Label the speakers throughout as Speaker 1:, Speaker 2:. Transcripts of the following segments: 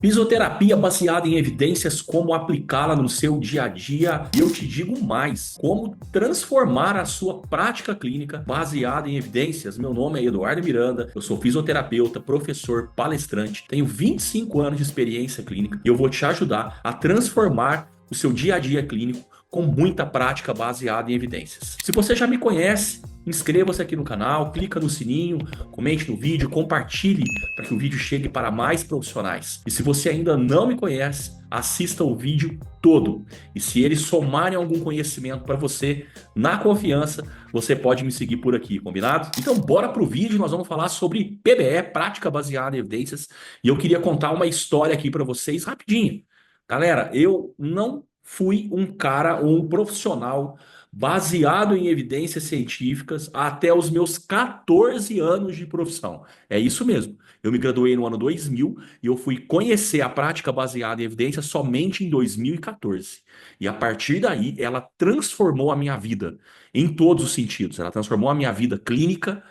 Speaker 1: Fisioterapia baseada em evidências, como aplicá-la no seu dia a dia. E eu te digo mais, como transformar a sua prática clínica baseada em evidências. Meu nome é Eduardo Miranda, eu sou fisioterapeuta, professor, palestrante, tenho 25 anos de experiência clínica e eu vou te ajudar a transformar o seu dia a dia clínico com muita prática baseada em evidências. Se você já me conhece, inscreva-se aqui no canal, clica no sininho, comente no vídeo, compartilhe para que o vídeo chegue para mais profissionais. E se você ainda não me conhece, assista o vídeo todo. E se eles somarem algum conhecimento para você, na confiança, você pode me seguir por aqui, combinado? Então bora pro vídeo, nós vamos falar sobre PBE, prática baseada em evidências, e eu queria contar uma história aqui para vocês rapidinho. Galera, eu não fui um cara ou um profissional baseado em evidências científicas até os meus 14 anos de profissão. É isso mesmo. Eu me graduei no ano 2000 e eu fui conhecer a prática baseada em evidências somente em 2014. E a partir daí, ela transformou a minha vida em todos os sentidos. Ela transformou a minha vida clínica,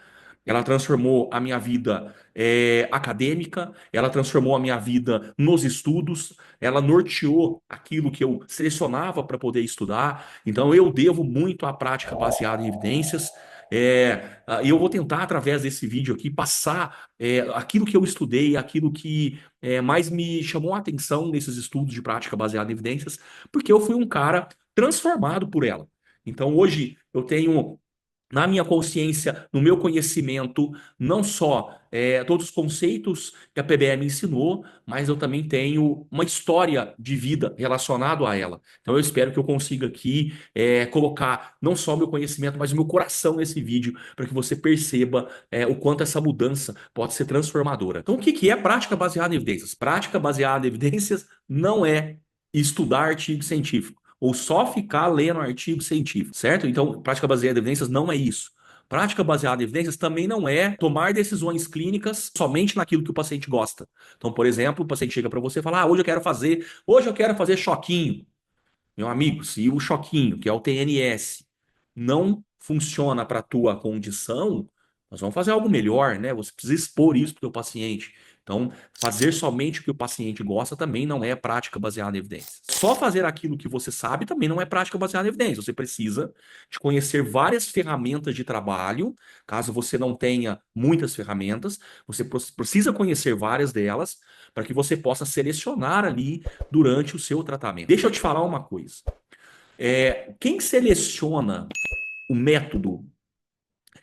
Speaker 1: ela transformou a minha vida acadêmica, ela transformou a minha vida nos estudos, ela norteou aquilo que eu selecionava para poder estudar. Então, eu devo muito à prática baseada em evidências. E eu vou tentar, através desse vídeo aqui, passar aquilo que eu estudei, aquilo que mais me chamou a atenção nesses estudos de prática baseada em evidências, porque eu fui um cara transformado por ela. Então, hoje, eu tenho na minha consciência, no meu conhecimento, não só todos os conceitos que a PBE me ensinou, mas eu também tenho uma história de vida relacionado a ela. Então eu espero que eu consiga aqui colocar não só o meu conhecimento, mas o meu coração nesse vídeo, para que você perceba o quanto essa mudança pode ser transformadora. Então o que que é prática baseada em evidências? Prática baseada em evidências não é estudar artigo científico ou só ficar lendo artigo científico, certo? Então, prática baseada em evidências não é isso. Prática baseada em evidências também não é tomar decisões clínicas somente naquilo que o paciente gosta. Então, por exemplo, o paciente chega para você e fala: hoje eu quero fazer choquinho. Meu amigo, se o choquinho, que é o TNS, não funciona para a tua condição, nós vamos fazer algo melhor, né? Você precisa expor isso para o teu paciente. Então, fazer somente o que o paciente gosta também não é prática baseada em evidências. Só fazer aquilo que você sabe também não é prática baseada em evidências. Você precisa de conhecer várias ferramentas de trabalho. Caso você não tenha muitas ferramentas, você precisa conhecer várias delas para que você possa selecionar ali durante o seu tratamento. Deixa eu te falar uma coisa. Quem seleciona o método,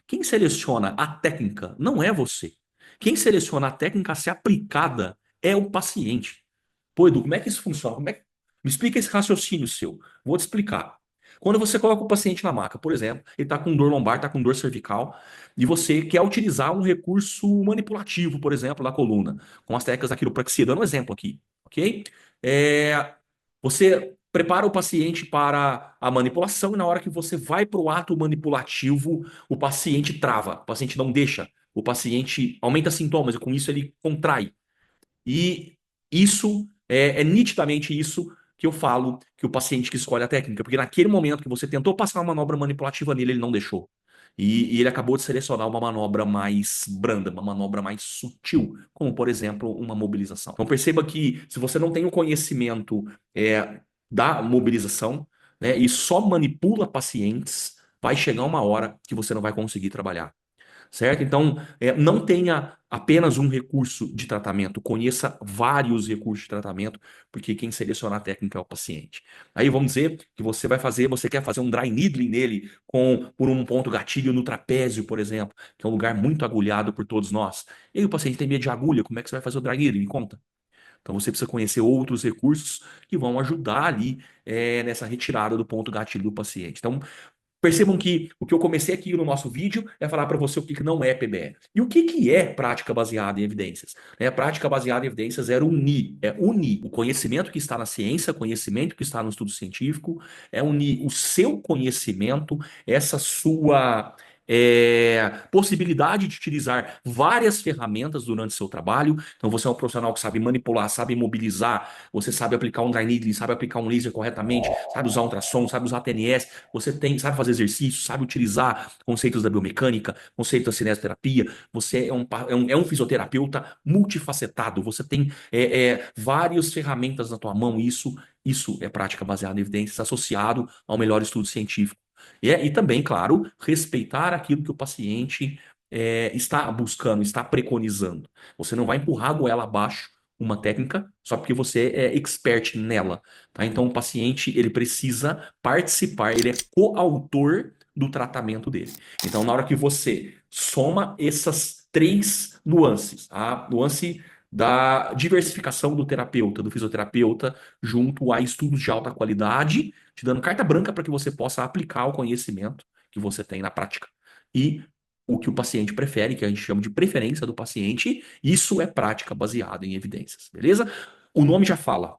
Speaker 1: quem seleciona a técnica, não é você. Quem seleciona a técnica a ser aplicada é o paciente. Pô, Edu, como é que isso funciona? Me explica esse raciocínio seu. Vou te explicar. Quando você coloca o paciente na maca, por exemplo, ele está com dor lombar, está com dor cervical, e você quer utilizar um recurso manipulativo, por exemplo, da coluna, com as técnicas da quiropraxia, dando um exemplo aqui, ok? Você prepara o paciente para a manipulação e na hora que você vai para o ato manipulativo, o paciente trava, o paciente não deixa, o paciente aumenta sintomas e com isso ele contrai. E isso é nitidamente isso que eu falo que o paciente que escolhe a técnica, porque naquele momento que você tentou passar uma manobra manipulativa nele, ele não deixou. E ele acabou de selecionar uma manobra mais branda, uma manobra mais sutil, como por exemplo uma mobilização. Então perceba que se você não tem o conhecimento da mobilização, né, e só manipula pacientes, vai chegar uma hora que você não vai conseguir trabalhar, certo? Então, não tenha apenas um recurso de tratamento, conheça vários recursos de tratamento, porque quem seleciona a técnica é o paciente. Aí vamos dizer que você quer fazer um dry needling nele por um ponto gatilho no trapézio, por exemplo, que é um lugar muito agulhado por todos nós. E aí o paciente tem medo de agulha, como é que você vai fazer o dry needling? Me conta. Então você precisa conhecer outros recursos que vão ajudar ali nessa retirada do ponto gatilho do paciente. Então, percebam que o que eu comecei aqui no nosso vídeo é falar para você o que que não é PBE. E o que que é prática baseada em evidências? Prática baseada em evidências é unir o conhecimento que está na ciência, conhecimento que está no estudo científico, é unir o seu conhecimento, essa sua possibilidade de utilizar várias ferramentas durante seu trabalho. Então, você é um profissional que sabe manipular, sabe mobilizar, você sabe aplicar um dry needling, sabe aplicar um laser corretamente, sabe usar ultrassom, sabe usar TNS, sabe fazer exercício, sabe utilizar conceitos da biomecânica, conceitos da cinesioterapia. Você é um fisioterapeuta multifacetado, você tem várias ferramentas na tua mão, e isso é prática baseada em evidências associado ao melhor estudo científico. E também, claro, respeitar aquilo que o paciente está buscando, está preconizando. Você não vai empurrar a goela abaixo uma técnica só porque você é expert nela, tá? Então, o paciente, ele precisa participar, ele é coautor do tratamento dele. Então, na hora que você soma essas três nuances, a nuance da diversificação do terapeuta, do fisioterapeuta, junto a estudos de alta qualidade, te dando carta branca para que você possa aplicar o conhecimento que você tem na prática. E o que o paciente prefere, que a gente chama de preferência do paciente, isso é prática baseada em evidências, beleza? O nome já fala,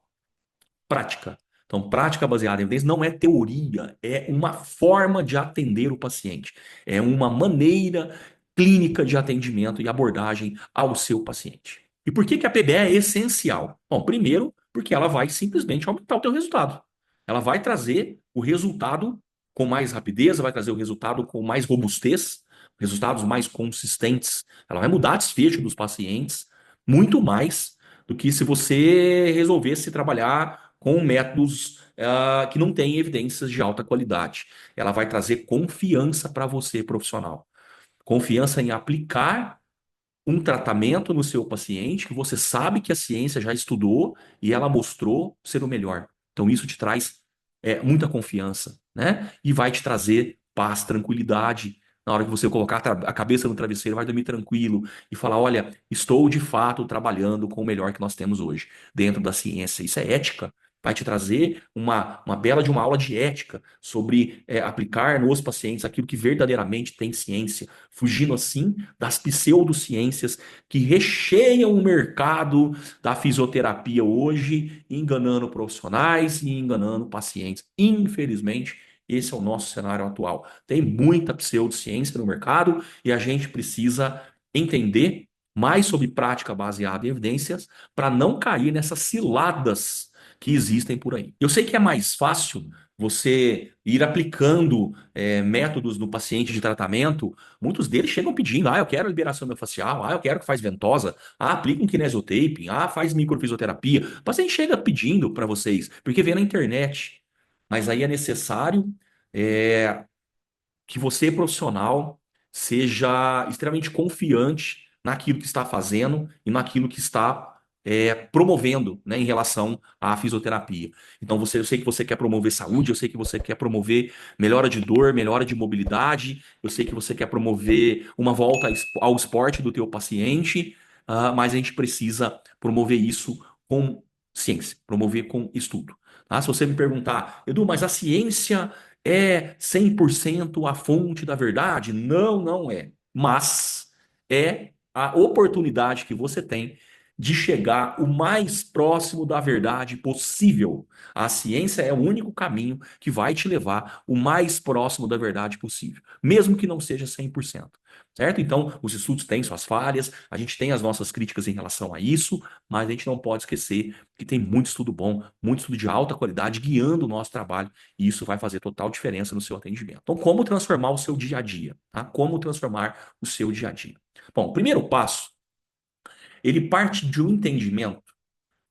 Speaker 1: prática. Então, prática baseada em evidências não é teoria, é uma forma de atender o paciente, é uma maneira clínica de atendimento e abordagem ao seu paciente. E por que que a PBE é essencial? Bom, primeiro, porque ela vai simplesmente aumentar o teu resultado. Ela vai trazer o resultado com mais rapidez, vai trazer o resultado com mais robustez, resultados mais consistentes. Ela vai mudar o desfecho dos pacientes muito mais do que se você resolvesse trabalhar com métodos que não têm evidências de alta qualidade. Ela vai trazer confiança para você, profissional. Confiança em aplicar um tratamento no seu paciente que você sabe que a ciência já estudou e ela mostrou ser o melhor. Então, isso te traz muita confiança, né? E vai te trazer paz, tranquilidade. Na hora que você colocar a cabeça no travesseiro, vai dormir tranquilo e falar: olha, estou de fato trabalhando com o melhor que nós temos hoje, dentro da ciência. Isso é ética. Vai te trazer uma bela de uma aula de ética sobre aplicar nos pacientes aquilo que verdadeiramente tem ciência, fugindo assim das pseudociências que recheiam o mercado da fisioterapia hoje, enganando profissionais e enganando pacientes. Infelizmente, esse é o nosso cenário atual. Tem muita pseudociência no mercado e a gente precisa entender mais sobre prática baseada em evidências para não cair nessas ciladas que existem por aí. Eu sei que é mais fácil você ir aplicando métodos no paciente de tratamento. Muitos deles chegam pedindo: eu quero liberação miofascial, eu quero que faz ventosa, aplica um kinesiotaping, faz microfisioterapia. O paciente chega pedindo para vocês, porque vê na internet. Mas aí é necessário é, que você, profissional, seja extremamente confiante naquilo que está fazendo e naquilo que está promovendo, né, em relação à fisioterapia. Então, eu sei que você quer promover saúde, eu sei que você quer promover melhora de dor, melhora de mobilidade, eu sei que você quer promover uma volta ao esporte do teu paciente, mas a gente precisa promover isso com ciência, promover com estudo. Tá? Se você me perguntar: Edu, mas a ciência é 100% a fonte da verdade? Não, não é. Mas é a oportunidade que você tem de chegar o mais próximo da verdade possível. A ciência é o único caminho que vai te levar o mais próximo da verdade possível, mesmo que não seja 100%. Certo? Então, os estudos têm suas falhas, a gente tem as nossas críticas em relação a isso, mas a gente não pode esquecer que tem muito estudo bom, muito estudo de alta qualidade guiando o nosso trabalho, e isso vai fazer total diferença no seu atendimento. Então, como transformar o seu dia a dia? Tá? Como transformar o seu dia a dia? Bom, o primeiro passo, ele parte de um entendimento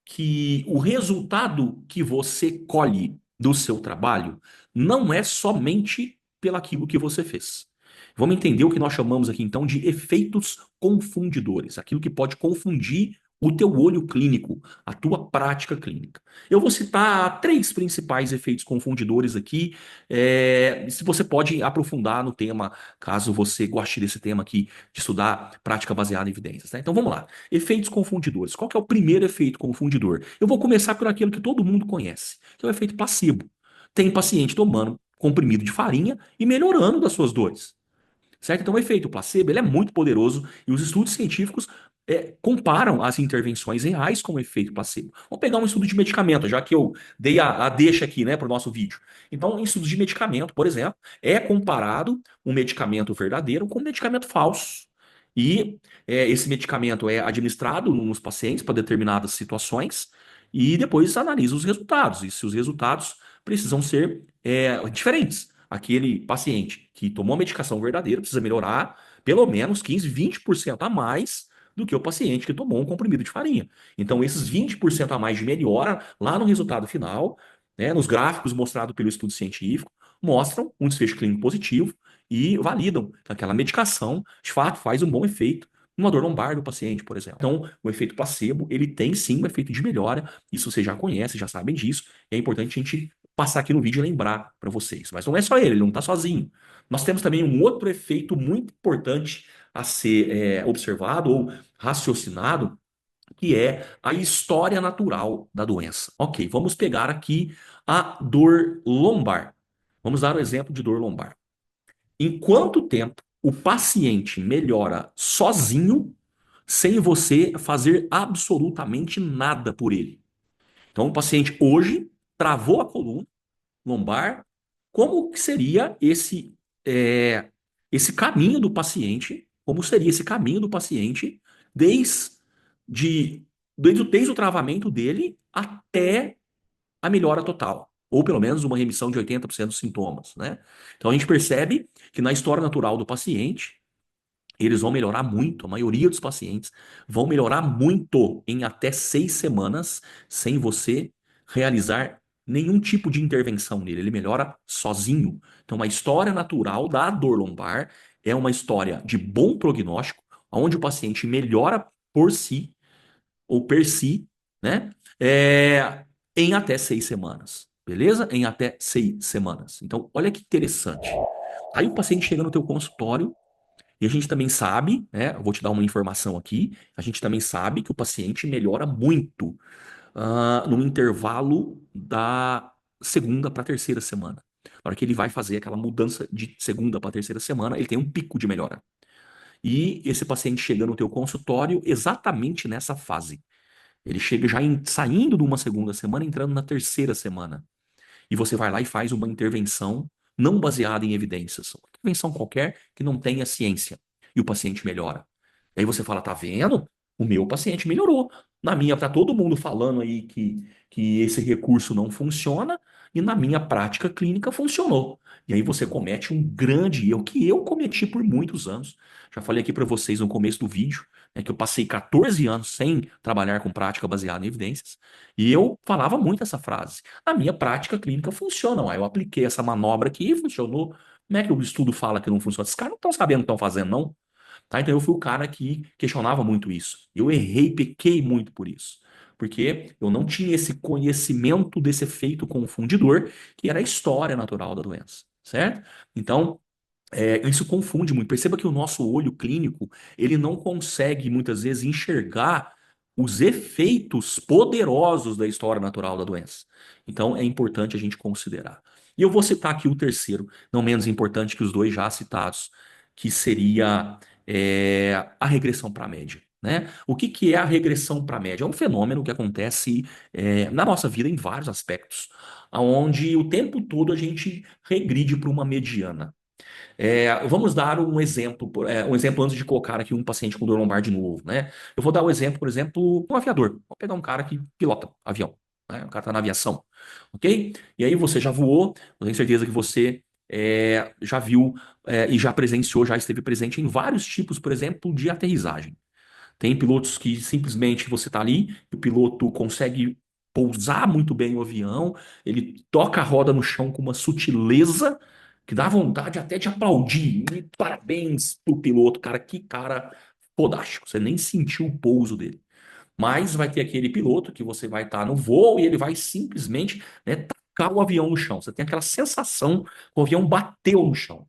Speaker 1: que o resultado que você colhe do seu trabalho não é somente pelaquilo que você fez. Vamos entender o que nós chamamos aqui então de efeitos confundidores, aquilo que pode confundir o teu olho clínico, a tua prática clínica. Eu vou citar três principais efeitos confundidores aqui, se você pode aprofundar no tema, caso você goste desse tema aqui, de estudar prática baseada em evidências, né? Então vamos lá. Efeitos confundidores. Qual que é o primeiro efeito confundidor? Eu vou começar por aquilo que todo mundo conhece, que é o efeito placebo. Tem paciente tomando comprimido de farinha e melhorando das suas dores. certo? Então o efeito placebo ele é muito poderoso e os estudos científicos comparam as intervenções reais com o efeito placebo. Vamos pegar um estudo de medicamento, já que eu dei a deixa aqui, né, para o nosso vídeo. Então, em estudos de medicamento, por exemplo, é comparado um medicamento verdadeiro com um medicamento falso. E esse medicamento é administrado nos pacientes para determinadas situações e depois analisa os resultados. E se os resultados precisam ser diferentes. Aquele paciente que tomou a medicação verdadeira precisa melhorar pelo menos 15, 20% a mais do que o paciente que tomou um comprimido de farinha. Então, esses 20% a mais de melhora lá no resultado final, né, nos gráficos mostrados pelo estudo científico, mostram um desfecho clínico positivo e validam que aquela medicação, de fato, faz um bom efeito numa dor lombar do paciente, por exemplo. Então, o efeito placebo, ele tem sim um efeito de melhora, isso vocês já conhecem, já sabem disso, e é importante a gente passar aqui no vídeo e lembrar para vocês. Mas não é só ele não está sozinho. Nós temos também um outro efeito muito importante a ser observado ou raciocinado, que é a história natural da doença. Ok, vamos pegar aqui a dor lombar. Vamos dar o exemplo de dor lombar. Em quanto tempo o paciente melhora sozinho, sem você fazer absolutamente nada por ele? Então, o paciente hoje travou a coluna lombar, como que seria é, esse caminho do paciente? Como seria esse caminho do paciente desde, desde o travamento dele até a melhora total? Ou pelo menos uma remissão de 80% dos sintomas, né? Então a gente percebe que na história natural do paciente, eles vão melhorar muito, a maioria dos pacientes vão melhorar muito em até 6 semanas sem você realizar nenhum tipo de intervenção nele. Ele melhora sozinho. Então, a história natural da dor lombar é uma história de bom prognóstico, onde o paciente melhora por si, ou per si, né? É, em até 6 semanas. Beleza? Em até 6 semanas. Então, olha que interessante. Aí o paciente chega no teu consultório e a gente também sabe, né? Eu vou te dar uma informação aqui. A gente também sabe que o paciente melhora muito no intervalo da segunda para a terceira semana. Na hora que ele vai fazer aquela mudança de segunda para a terceira semana, ele tem um pico de melhora. E esse paciente chega no teu consultório exatamente nessa fase. Ele chega já saindo de uma segunda semana, entrando na terceira semana. E você vai lá e faz uma intervenção não baseada em evidências, uma intervenção qualquer que não tenha ciência. E o paciente melhora. E aí você fala, tá vendo? O meu paciente melhorou. Na minha, tá todo mundo falando aí que esse recurso não funciona, e na minha prática clínica funcionou. E aí você comete um grande erro que eu cometi por muitos anos. Já falei aqui para vocês no começo do vídeo, né, que eu passei 14 anos sem trabalhar com prática baseada em evidências, e eu falava muito essa frase. A minha prática clínica funciona. Aí eu apliquei essa manobra aqui e funcionou. Como é que o estudo fala que não funciona? Esses caras não estão sabendo o que estão fazendo, não. Tá? Então eu fui o cara que questionava muito isso. Eu errei, pequei muito por isso. Porque eu não tinha esse conhecimento desse efeito confundidor, que era a história natural da doença, certo? Então, isso confunde muito. Perceba que o nosso olho clínico, ele não consegue muitas vezes enxergar os efeitos poderosos da história natural da doença. Então, é importante a gente considerar. E eu vou citar aqui o terceiro, não menos importante que os dois já citados, que seria a regressão para a média. Né? O que, que é a regressão para a média? É um fenômeno que acontece na nossa vida em vários aspectos, onde o tempo todo a gente regride para uma mediana. Vamos dar um exemplo, um exemplo antes de colocar aqui um paciente com dor lombar de novo, né? Eu vou dar o exemplo, por exemplo, um aviador. Vou pegar um cara que pilota avião, né? O cara está na aviação, ok? E aí você já voou, eu tenho certeza que você já viu e já presenciou, já esteve presente em vários tipos, por exemplo, de aterrissagem. Tem pilotos que simplesmente você está ali, e o piloto consegue pousar muito bem o avião, ele toca a roda no chão com uma sutileza que dá vontade até de aplaudir. E parabéns pro piloto, cara, que cara fodástico. Você nem sentiu o pouso dele. Mas vai ter aquele piloto que você vai estar no voo e ele vai simplesmente, né, tacar o avião no chão. Você tem aquela sensação que o avião bateu no chão.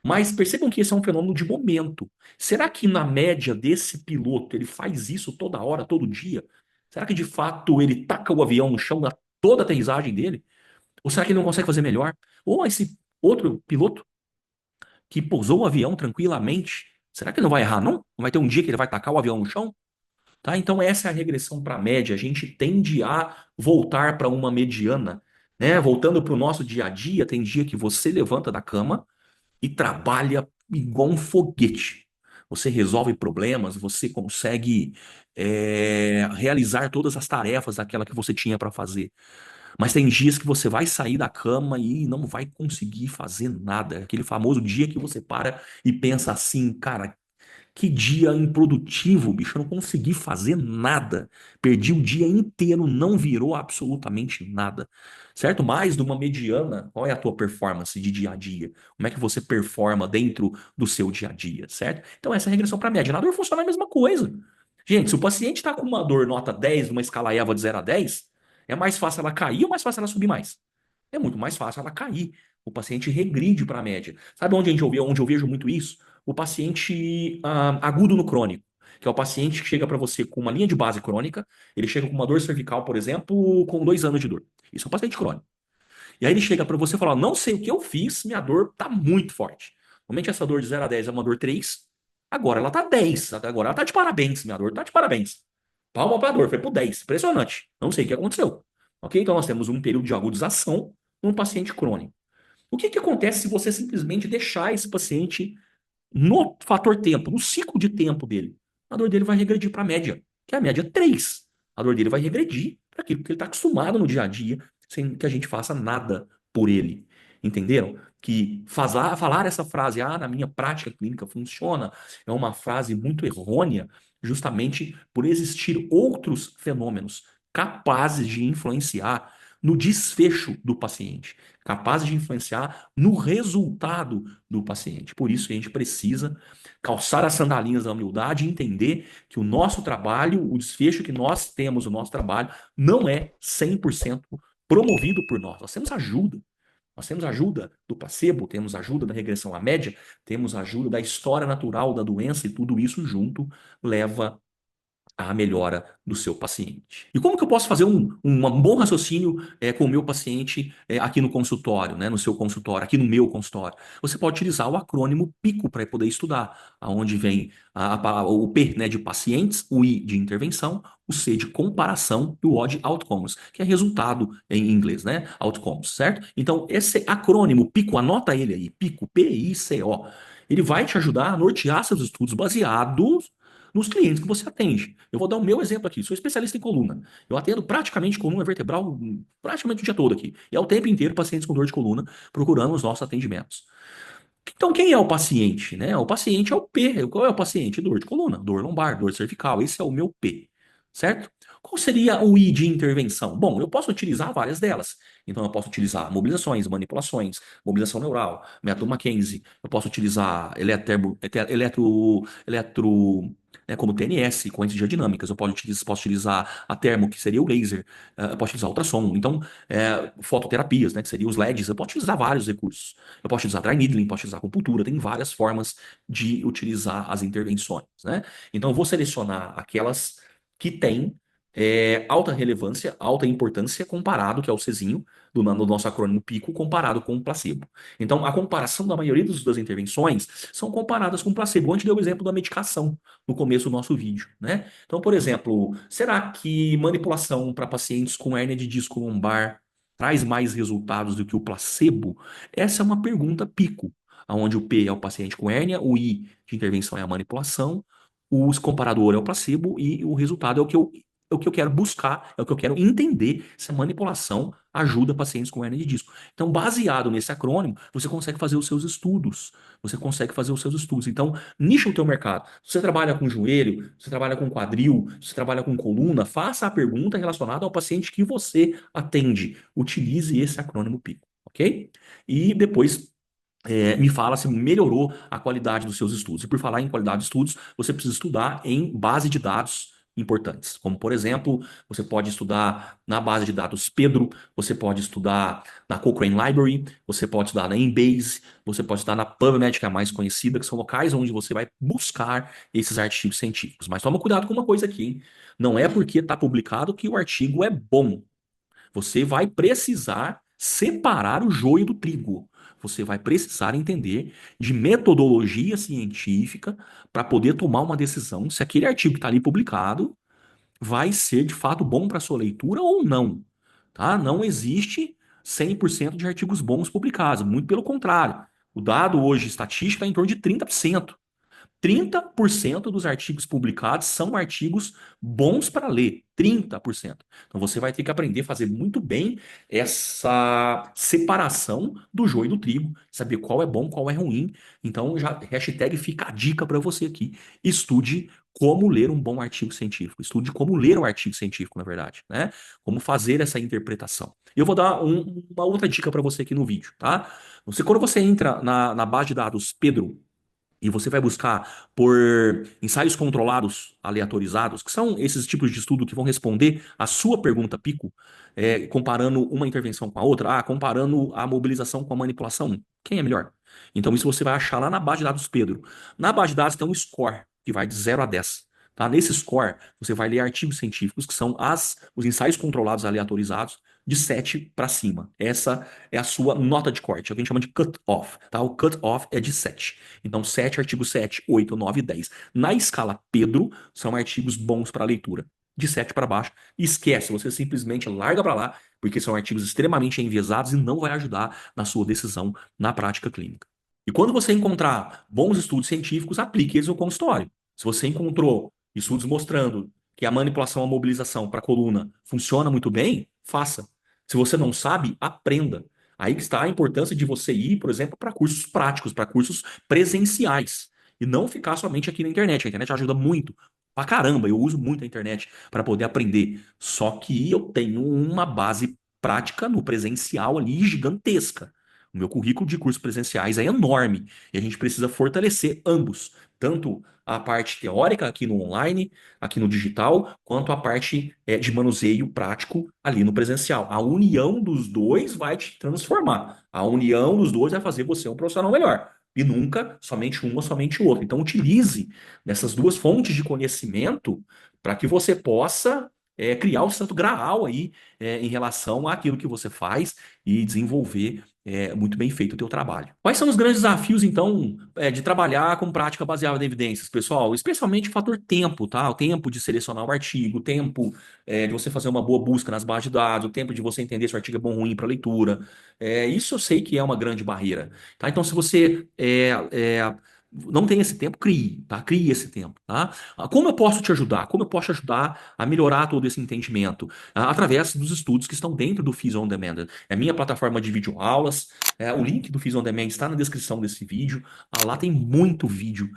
Speaker 1: Mas percebam que esse é um fenômeno de momento. Será que na média desse piloto ele faz isso toda hora, todo dia? Será que de fato ele taca o avião no chão na toda a aterrissagem dele? Ou será que ele não consegue fazer melhor? Ou esse outro piloto que pousou o avião tranquilamente, será que ele não vai errar, não? Não vai ter um dia que ele vai tacar o avião no chão? Tá? Então, essa é a regressão para a média. A gente tende a voltar para uma mediana, né? Voltando para o nosso dia a dia, tem dia que você levanta da cama e trabalha igual um foguete. Você resolve problemas, você consegue realizar todas as tarefas daquela que você tinha para fazer. Mas tem dias que você vai sair da cama e não vai conseguir fazer nada. Aquele famoso dia que você para e pensa assim, cara, que dia improdutivo, bicho. Eu não consegui fazer nada. Perdi o dia inteiro, não virou absolutamente nada. Certo? Mais de uma mediana, qual é a tua performance de dia a dia? Como é que você performa dentro do seu dia a dia, certo? Então, essa é a regressão para média. Na dor funciona a mesma coisa. Gente, se o paciente está com uma dor nota 10, numa escala EVA de 0 a 10, é mais fácil ela cair ou mais fácil ela subir mais? É muito mais fácil ela cair. O paciente regride para a média. Sabe onde eu vejo muito isso? O paciente agudo no crônico, que é o paciente que chega para você com uma linha de base crônica, ele chega com uma dor cervical, por exemplo, com 2 anos de dor. Isso é um paciente crônico. E aí ele chega para você e fala: não sei o que eu fiz, minha dor tá muito forte. Normalmente essa dor de 0 a 10 é uma dor 3, agora ela tá 10, agora ela tá de parabéns, minha dor tá de parabéns. Palma para dor, foi pro 10, impressionante. Não sei o que aconteceu. Ok? Então nós temos um período de agudização num paciente crônico. O que que acontece se você simplesmente deixar esse paciente no fator tempo, no ciclo de tempo dele? A dor dele vai regredir para a média, que é a média 3. A dor dele vai regredir para aquilo que ele está acostumado no dia a dia, sem que a gente faça nada por ele. Entenderam? Que falar essa frase, na minha prática clínica funciona, é uma frase muito errônea, justamente por existir outros fenômenos capazes de influenciar no desfecho do paciente, capazes de influenciar no resultado do paciente. Por isso que a gente precisa calçar as sandalinhas da humildade e entender que o nosso trabalho, o desfecho que nós temos, o nosso trabalho, não é 100% promovido por nós. Nós temos ajuda. Nós temos ajuda do placebo, temos ajuda da regressão à média, temos ajuda da história natural da doença e tudo isso junto leva à melhora do seu paciente. E como que eu posso fazer um bom raciocínio com o meu paciente aqui no consultório, né, no seu consultório, aqui no meu consultório? Você pode utilizar o acrônimo PICO para poder estudar, aonde vem o P, né, de pacientes, o I de intervenção, o C de comparação e o O de outcomes, que é resultado em inglês, né? Outcomes, certo? Então, esse acrônimo PICO, anota ele aí, PICO, P-I-C-O. Ele vai te ajudar a nortear seus estudos baseados nos clientes que você atende. Eu vou dar o meu exemplo aqui. Sou especialista em coluna. Eu atendo praticamente coluna vertebral praticamente o dia todo aqui. E é o tempo inteiro pacientes com dor de coluna procurando os nossos atendimentos. Então, quem é o paciente, né? O paciente é o P. Qual é o paciente? Dor de coluna, dor lombar, dor cervical. Esse é o meu P, certo? Qual seria o I de intervenção? Bom, eu posso utilizar várias delas. Então, eu posso utilizar mobilizações, manipulações, mobilização neural, método Mackenzie. Eu posso utilizar como TNS, correntes geodinâmicas. Eu posso utilizar a termo, que seria o laser. Eu posso utilizar ultrassom. Então, fototerapias, né, que seriam os LEDs. Eu posso utilizar vários recursos. Eu posso utilizar dry needling, posso utilizar acupuntura, tem várias formas de utilizar as intervenções, né? Então, eu vou selecionar aquelas que têm alta relevância, alta importância comparado, que é o Czinho, do nosso acrônimo PICO, comparado com o placebo. Então, a comparação da maioria das intervenções são comparadas com o placebo. Antes deu o exemplo da medicação no começo do nosso vídeo, né? Então, por exemplo, será que manipulação para pacientes com hérnia de disco lombar traz mais resultados do que o placebo? Essa é uma pergunta pico, onde o P é o paciente com hérnia, o I de intervenção é a manipulação, o comparador é o placebo e o resultado é o que eu quero buscar, é o que eu quero entender se a manipulação ajuda pacientes com hérnia de disco. Então, baseado nesse acrônimo, você consegue fazer os seus estudos. Você consegue fazer os seus estudos. Então, nicha o teu mercado. Se você trabalha com joelho, se você trabalha com quadril, se você trabalha com coluna, faça a pergunta relacionada ao paciente que você atende. Utilize esse acrônimo PICO, ok? E depois me fala se melhorou a qualidade dos seus estudos. E por falar em qualidade de estudos, você precisa estudar em base de dados importantes. Como, por exemplo, você pode estudar na base de dados Pedro, você pode estudar na Cochrane Library, você pode estudar na Embase, você pode estudar na PubMed, que é a mais conhecida, que são locais onde você vai buscar esses artigos científicos. Mas toma cuidado com uma coisa aqui, hein? Não é porque está publicado que o artigo é bom. Você vai precisar separar o joio do trigo. você vai precisar entender de metodologia científica para poder tomar uma decisão se aquele artigo que está ali publicado vai ser de fato bom para sua leitura ou não, tá? Não existe 100% de artigos bons publicados, muito pelo contrário. O dado hoje estatístico é em torno de 30%. 30% dos artigos publicados são artigos bons para ler. 30%. Então você vai ter que aprender a fazer muito bem essa separação do joio e do trigo, saber qual é bom, qual é ruim. Então já hashtag fica a dica para você aqui. Estude como ler um bom artigo científico. Estude como ler um artigo científico, na verdade, né? Como fazer essa interpretação. Eu vou dar uma outra dica para você aqui no vídeo, tá? Quando você entra na base de dados Pedro e você vai buscar por ensaios controlados aleatorizados, que são esses tipos de estudo que vão responder a sua pergunta pico, comparando uma intervenção com a outra, comparando a mobilização com a manipulação, quem é melhor? Então isso você vai achar lá na base de dados Pedro. Na base de dados tem um score, que vai de 0 a 10. Tá? Nesse score, você vai ler artigos científicos, que são os ensaios controlados aleatorizados, de 7 para cima. Essa é a sua nota de corte, é o que a gente chama de cut-off. Tá? O cut-off é de 7. Então, 7, artigo 7, 8, 9 e 10. Na escala Pedro, são artigos bons para leitura. De 7 para baixo, esquece, você simplesmente larga para lá, porque são artigos extremamente enviesados e não vai ajudar na sua decisão na prática clínica. E quando você encontrar bons estudos científicos, aplique eles no consultório. Se você encontrou estudos mostrando que a manipulação, a mobilização para a coluna funciona muito bem, faça. Se você não sabe, aprenda. Aí que está a importância de você ir, por exemplo, para cursos práticos, para cursos presenciais. E não ficar somente aqui na internet. A internet ajuda muito. Pra caramba, eu uso muito a internet para poder aprender. Só que eu tenho uma base prática no presencial ali gigantesca. O meu currículo de cursos presenciais é enorme. E a gente precisa fortalecer ambos. Tanto a parte teórica aqui no online, aqui no digital, quanto a parte de manuseio prático ali no presencial. A união dos dois vai te transformar. A união dos dois vai fazer você um profissional melhor. E nunca somente uma, somente o outro. Então, utilize dessas duas fontes de conhecimento para que você possa criar o santo graal aí em relação àquilo que você faz e desenvolver muito bem feito o teu trabalho. Quais são os grandes desafios, então, de trabalhar com prática baseada em evidências, pessoal? Especialmente o fator tempo, tá? O tempo de selecionar o artigo, o tempo de você fazer uma boa busca nas bases de dados, o tempo de você entender se o artigo é bom ou ruim para leitura. Isso eu sei que é uma grande barreira, tá? Então, se você não tem esse tempo, crie, tá? Crie esse tempo, tá? Como eu posso te ajudar? Como eu posso te ajudar a melhorar todo esse entendimento? Através dos estudos que estão dentro do Phys On Demand. É a minha plataforma de videoaulas. O link do Phys On Demand está na descrição desse vídeo. Lá tem muito vídeo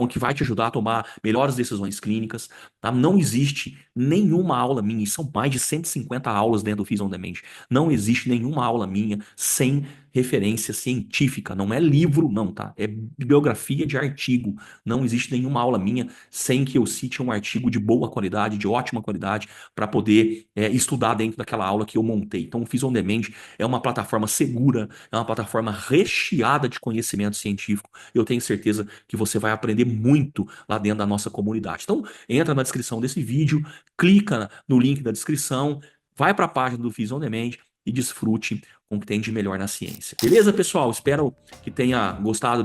Speaker 1: que vai te ajudar a tomar melhores decisões clínicas. Tá? Não existe nenhuma aula minha, e são mais de 150 aulas dentro do Phys On Demand. Não existe nenhuma aula minha sem referência científica, não é livro, não, tá? É bibliografia de artigo. Não existe nenhuma aula minha sem que eu cite um artigo de boa qualidade, de ótima qualidade, para poder estudar dentro daquela aula que eu montei. Então, o Phys On Demand é uma plataforma segura, é uma plataforma recheada de conhecimento científico. Eu tenho certeza que você vai aprender muito lá dentro da nossa comunidade. Então, entra na descrição desse vídeo, clica no link da descrição, vai para a página do Phys On Demand e desfrute com o que tem de melhor na ciência. Beleza, pessoal? Espero que tenham gostado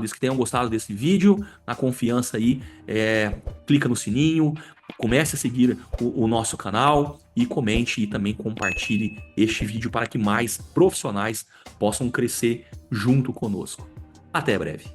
Speaker 1: desse vídeo. Na confiança aí, clica no sininho, comece a seguir o nosso canal e comente e também compartilhe este vídeo para que mais profissionais possam crescer junto conosco. Até breve.